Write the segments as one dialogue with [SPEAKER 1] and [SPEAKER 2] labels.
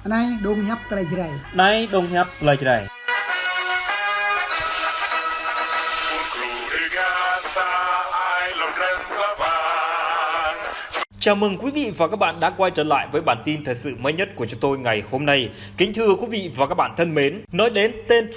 [SPEAKER 1] Này đông nhấp tay gì đây?
[SPEAKER 2] Này đông nhấp lời trời. Chào mừng quý vị và các bạn đã quay trở lại với bản tin thời sự mới nhất của chúng tôi ngày hôm nay. Kính thưa quý vị và các bạn thân mến, nói đến tên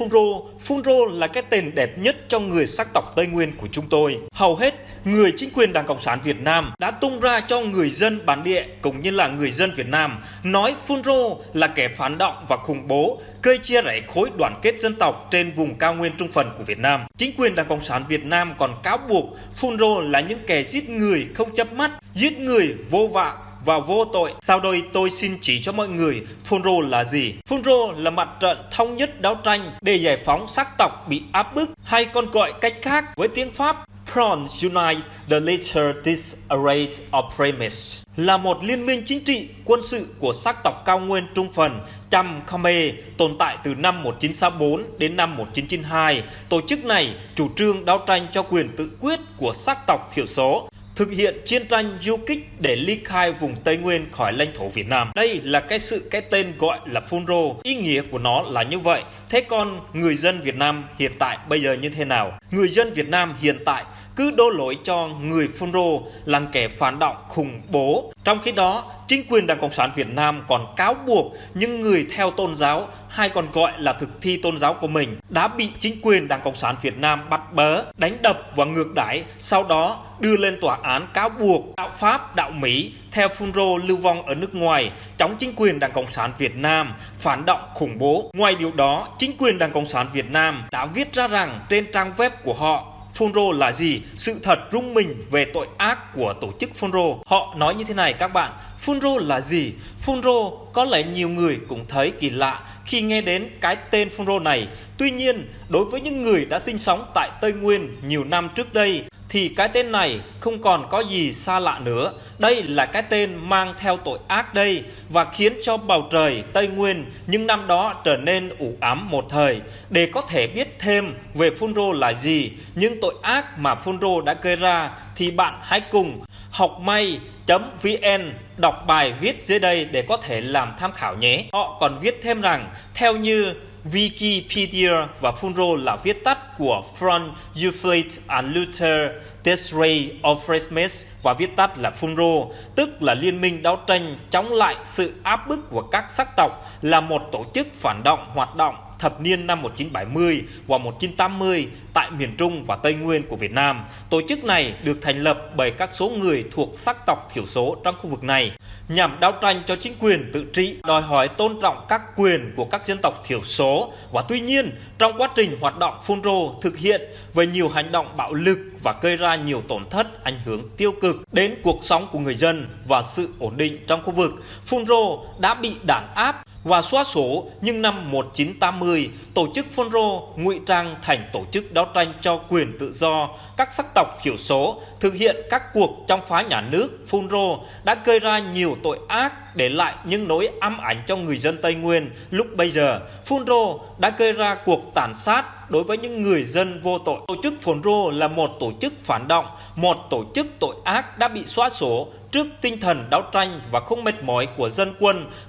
[SPEAKER 2] Phun-rô là cái tên đẹp nhất cho người sắc tộc Tây Nguyên của chúng tôi. Hầu hết người chính quyền Đảng Cộng sản Việt Nam đã tung ra cho người dân bản địa cũng như là người dân Việt Nam nói Phun-rô là kẻ phản động và khủng bố, gây chia rẽ khối đoàn kết dân tộc trên vùng cao nguyên trung phần của Việt Nam. Chính quyền Đảng Cộng sản Việt Nam còn cáo buộc Phun-rô là những kẻ giết người không chớp mắt, giết người vô vạ và vô tội. Sau đây tôi xin chỉ cho mọi người Phun-rô là gì. Phun-rô là mặt trận thống nhất đấu tranh để giải phóng sắc tộc bị áp bức, hay còn gọi cách khác với tiếng Pháp Front Unite the Later Disarray of Premise, là một liên minh chính trị quân sự của sắc tộc cao nguyên trung phần Cham Khmer tồn tại từ năm 1964 đến năm 1992. Tổ chức này chủ trương đấu tranh cho quyền tự quyết của sắc tộc thiểu số, thực hiện chiến tranh du kích để ly khai vùng Tây Nguyên khỏi lãnh thổ Việt Nam. Đây là cái tên gọi là Phun-rô, ý nghĩa của nó là như vậy. Thế còn người dân Việt Nam hiện tại bây giờ như thế nào? Người dân Việt Nam hiện tại cứ đổ lỗi cho người Phun-rô là kẻ phản động khủng bố. Trong khi đó, chính quyền Đảng Cộng sản Việt Nam còn cáo buộc những người theo tôn giáo, hay còn gọi là thực thi tôn giáo của mình, đã bị chính quyền Đảng Cộng sản Việt Nam bắt bớ, đánh đập và ngược đãi, sau đó đưa lên tòa án cáo buộc đạo Pháp, đạo Mỹ theo Phun-rô lưu vong ở nước ngoài, chống chính quyền Đảng Cộng sản Việt Nam, phản động khủng bố. Ngoài điều đó, chính quyền Đảng Cộng sản Việt Nam đã viết ra rằng trên trang web của họ, Phun-rô là gì? Sự thật rung mình về tội ác của tổ chức Phun-rô. Họ nói như thế này các bạn. Phun-rô là gì? Phun-rô có lẽ nhiều người cũng thấy kỳ lạ khi nghe đến cái tên Phun-rô này. Tuy nhiên, đối với những người đã sinh sống tại Tây Nguyên nhiều năm trước đây, thì cái tên này không còn có gì xa lạ nữa. Đây là cái tên mang theo tội ác đây, và khiến cho bầu trời Tây Nguyên những năm đó trở nên u ám một thời. Để có thể biết thêm về Phun-rô là gì, những tội ác mà Phun-rô đã gây ra, thì bạn hãy cùng học may.vn đọc bài viết dưới đây để có thể làm tham khảo nhé. Họ còn viết thêm rằng, theo như Wikipedia, và Phun-rô là viết tắt của Front Unite and Later Disarray of Premise, và viết tắt là Phun-rô, tức là liên minh đấu tranh chống lại sự áp bức của các sắc tộc, là một tổ chức phản động hoạt động thập niên năm 1970 và 1980 tại miền Trung và Tây Nguyên của Việt Nam. Tổ chức này được thành lập bởi các số người thuộc sắc tộc thiểu số trong khu vực này, nhằm đấu tranh cho chính quyền tự trị, đòi hỏi tôn trọng các quyền của các dân tộc thiểu số. Và tuy nhiên, trong quá trình hoạt động, Phun-rô thực hiện về nhiều hành động bạo lực và gây ra nhiều tổn thất, ảnh hưởng tiêu cực đến cuộc sống của người dân và sự ổn định trong khu vực. Phun-rô đã bị đàn áp và xóa sổ, nhưng năm 1980, tổ chức Phun-rô ngụy trang thành tổ chức đấu tranh cho quyền tự do các sắc tộc thiểu số, thực hiện các cuộc chống phá nhà nước. Phun-rô đã gây ra nhiều tội ác, để lại những nỗi ám ảnh cho người dân Tây Nguyên lúc bây giờ. Phun-rô đã gây ra cuộc tàn sát đối với những người dân vô tội. Tổ chức Phun-rô là một tổ chức phản động, một tổ chức tội ác đã bị xóa sổ trước tinh thần đấu tranh và không mệt mỏi của dân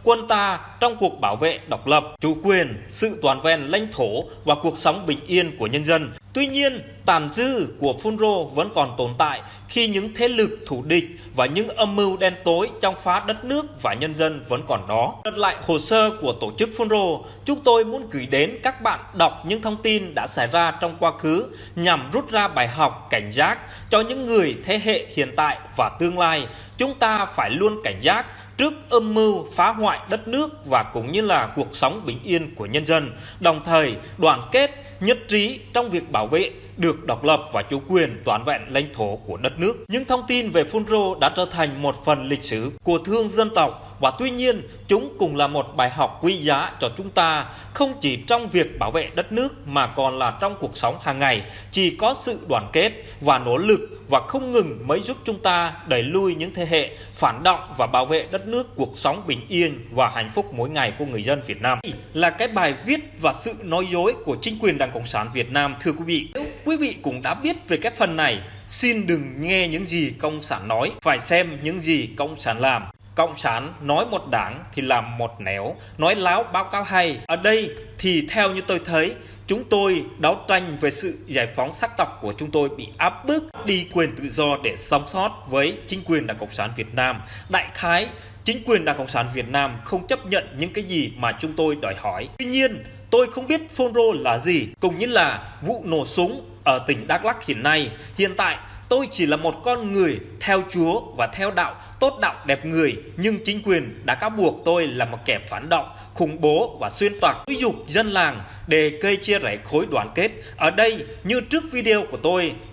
[SPEAKER 2] quân ta trong cuộc bảo vệ độc lập, chủ quyền, sự toàn vẹn lãnh thổ và cuộc sống bình yên của nhân dân. Tuy nhiên, tàn dư của Phun-rô vẫn còn tồn tại khi những thế lực thù địch và những âm mưu đen tối chống phá đất nước và nhân dân vẫn còn đó. Lật lại hồ sơ của tổ chức Phun-rô, chúng tôi muốn gửi đến các bạn đọc những thông tin đã xảy ra trong quá khứ, nhằm rút ra bài học cảnh giác cho những người thế hệ hiện tại và tương lai. Chúng ta phải luôn cảnh giác trước âm mưu phá hoại đất nước và cũng như là cuộc sống bình yên của nhân dân, đồng thời đoàn kết nhất trí trong việc bảo vệ được độc lập và chủ quyền toàn vẹn lãnh thổ của đất nước. Những thông tin về Phun-rô đã trở thành một phần lịch sử của thương dân tộc, và tuy nhiên chúng cũng là một bài học quý giá cho chúng ta, không chỉ trong việc bảo vệ đất nước mà còn là trong cuộc sống hàng ngày. Chỉ có sự đoàn kết và nỗ lực và không ngừng mới giúp chúng ta đẩy lui những thế hệ phản động và bảo vệ đất nước, cuộc sống bình yên và hạnh phúc mỗi ngày của người dân Việt Nam. Đây là cái bài viết và sự nói dối của chính quyền Đảng Cộng sản Việt Nam. Thưa quý vị, nếu quý vị cũng đã biết về cái phần này, xin đừng nghe những gì Cộng sản nói, phải xem những gì Cộng sản làm. Cộng sản nói một đảng thì làm một nẻo, nói láo báo cáo hay. Ở đây thì theo như tôi thấy, chúng tôi đấu tranh về sự giải phóng sắc tộc của chúng tôi bị áp bức đi quyền tự do để sống sót với chính quyền Đảng Cộng sản Việt Nam. Đại khái, chính quyền Đảng Cộng sản Việt Nam không chấp nhận những cái gì mà chúng tôi đòi hỏi. Tuy nhiên, tôi không biết phun rô là gì, cũng như là vụ nổ súng ở tỉnh Đắk Lắk hiện nay. Hiện tại, tôi chỉ là một con người theo Chúa và theo đạo, tốt đạo đẹp người, nhưng chính quyền đã cáo buộc tôi là một kẻ phản động, khủng bố và xuyên tạc, xúi giục dân làng để gây chia rẽ khối đoàn kết. Ở đây, như trước video của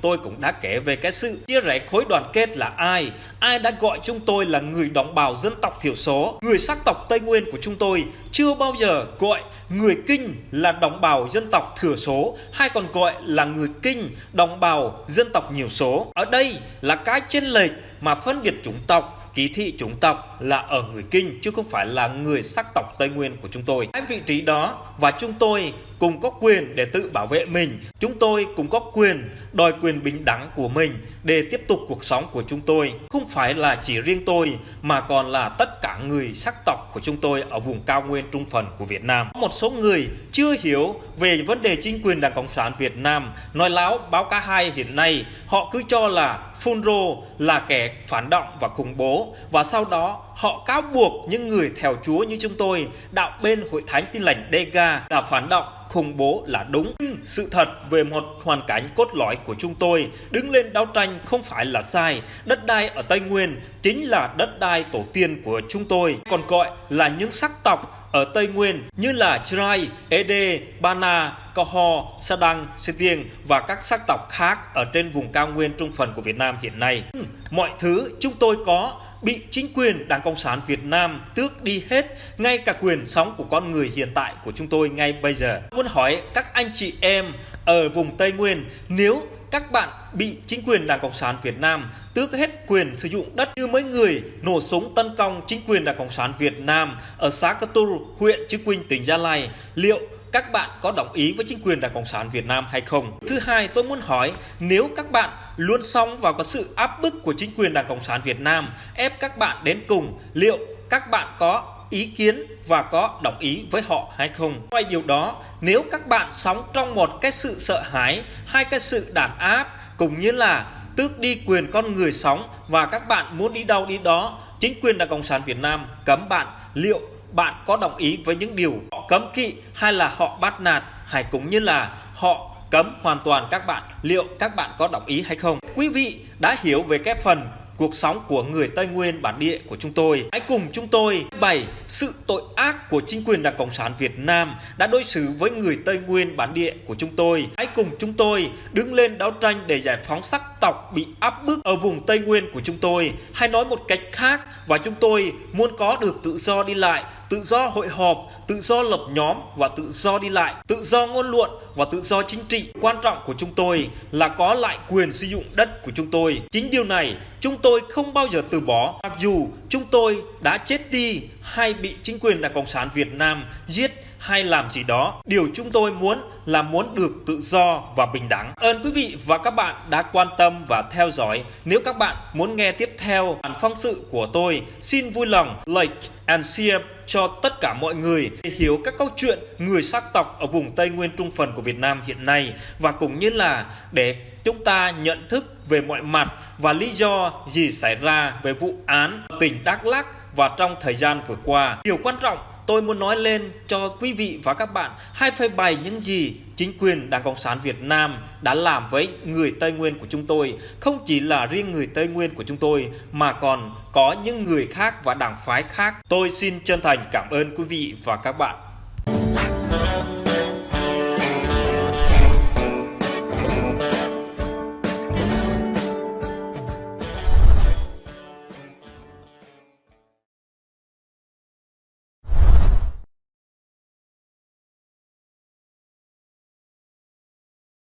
[SPEAKER 2] tôi cũng đã kể về cái sự chia rẽ khối đoàn kết là ai. Ai đã gọi chúng tôi là người đồng bào dân tộc thiểu số, người sắc tộc Tây Nguyên của chúng tôi chưa bao giờ gọi người Kinh là đồng bào dân tộc thiểu số, hay còn gọi là người Kinh đồng bào dân tộc nhiều số. Ở đây là cái chênh lệch mà phân biệt chủng tộc, kỳ thị chủng tộc là ở người Kinh chứ không phải là người sắc tộc Tây Nguyên của chúng tôi. Cái vị trí đó và chúng tôi cùng có quyền để tự bảo vệ mình. Chúng tôi cũng có quyền đòi quyền bình đẳng của mình để tiếp tục cuộc sống của chúng tôi. Không phải là chỉ riêng tôi mà còn là tất cả người sắc tộc của chúng tôi ở vùng cao nguyên trung phần của Việt Nam. Một số người chưa hiểu về vấn đề chính quyền Đảng Cộng sản Việt Nam, nói láo báo cáo hay hiện nay, họ cứ cho là phun rô là kẻ phản động và khủng bố, và sau đó họ cáo buộc những người theo Chúa như chúng tôi, đạo bên Hội Thánh Tin Lành Dega là phản động, khủng bố là đúng. Nhưng sự thật về một hoàn cảnh cốt lõi của chúng tôi đứng lên đấu tranh không phải là sai. Đất đai ở Tây Nguyên chính là đất đai tổ tiên của chúng tôi, còn gọi là những sắc tộc ở Tây Nguyên như là Trai, Ede, Bana, Cơ Ho, Sa Đăng, Sê Tiêng và các sắc tộc khác ở trên vùng cao nguyên trung phần của Việt Nam hiện nay. Mọi thứ chúng tôi có bị chính quyền Đảng Cộng sản Việt Nam tước đi hết, ngay cả quyền sống của con người hiện tại của chúng tôi ngay bây giờ. Muốn hỏi các anh chị em ở vùng Tây Nguyên, nếu các bạn bị chính quyền Đảng Cộng sản Việt Nam tước hết quyền sử dụng đất như mấy người nổ súng tấn công chính quyền Đảng Cộng sản Việt Nam ở xã Cơ Tu, huyện Chư Quynh, tỉnh Gia Lai, liệu các bạn có đồng ý với chính quyền Đảng Cộng sản Việt Nam hay không? Thứ hai, tôi muốn hỏi, nếu các bạn luôn sống vào có sự áp bức của chính quyền Đảng Cộng sản Việt Nam ép các bạn đến cùng, liệu các bạn có ý kiến và có đồng ý với họ hay không? Ngoài điều đó, nếu các bạn sống trong một cái sự sợ hãi hay cái sự đàn áp cũng như là tước đi quyền con người sống và các bạn muốn đi đâu đi đó, chính quyền Đảng Cộng sản Việt Nam cấm bạn, liệu bạn có đồng ý với những điều họ cấm kỵ hay là họ bắt nạt, hay cũng như là họ cấm hoàn toàn các bạn, liệu các bạn có đồng ý hay không? Quý vị đã hiểu về cái phần cuộc sống của người Tây Nguyên bản địa của chúng tôi. Hãy cùng chúng tôi bày sự tội ác của chính quyền Đảng Cộng sản Việt Nam đã đối xử với người Tây Nguyên bản địa của chúng tôi. Hãy cùng chúng tôi đứng lên đấu tranh để giải phóng sắc tộc bị áp bức ở vùng Tây Nguyên của chúng tôi. Hay nói một cách khác, và chúng tôi muốn có được tự do đi lại, tự do hội họp, tự do lập nhóm và tự do đi lại, tự do ngôn luận và tự do chính trị. Quan trọng của chúng tôi là có lại quyền sử dụng đất của chúng tôi. Chính điều này chúng tôi không bao giờ từ bỏ, mặc dù chúng tôi đã chết đi hay bị chính quyền Đảng Cộng sản Việt Nam giết hay làm gì đó. Điều chúng tôi muốn là muốn được tự do và bình đẳng. Ơn quý vị và các bạn đã quan tâm và theo dõi. Nếu các bạn muốn nghe tiếp theo bản phóng sự của tôi, xin vui lòng like and share cho tất cả mọi người để hiểu các câu chuyện người sắc tộc ở vùng Tây Nguyên trung phần của Việt Nam hiện nay, và cũng như là để chúng ta nhận thức về mọi mặt và lý do gì xảy ra về vụ án ở tỉnh Đắk Lắk và trong thời gian vừa qua. Điều quan trọng tôi muốn nói lên cho quý vị và các bạn, hãy phơi bày những gì chính quyền Đảng Cộng sản Việt Nam đã làm với người Tây Nguyên của chúng tôi. Không chỉ là riêng người Tây Nguyên của chúng tôi mà còn có những người khác và đảng phái khác. Tôi xin chân thành cảm ơn quý vị và các bạn.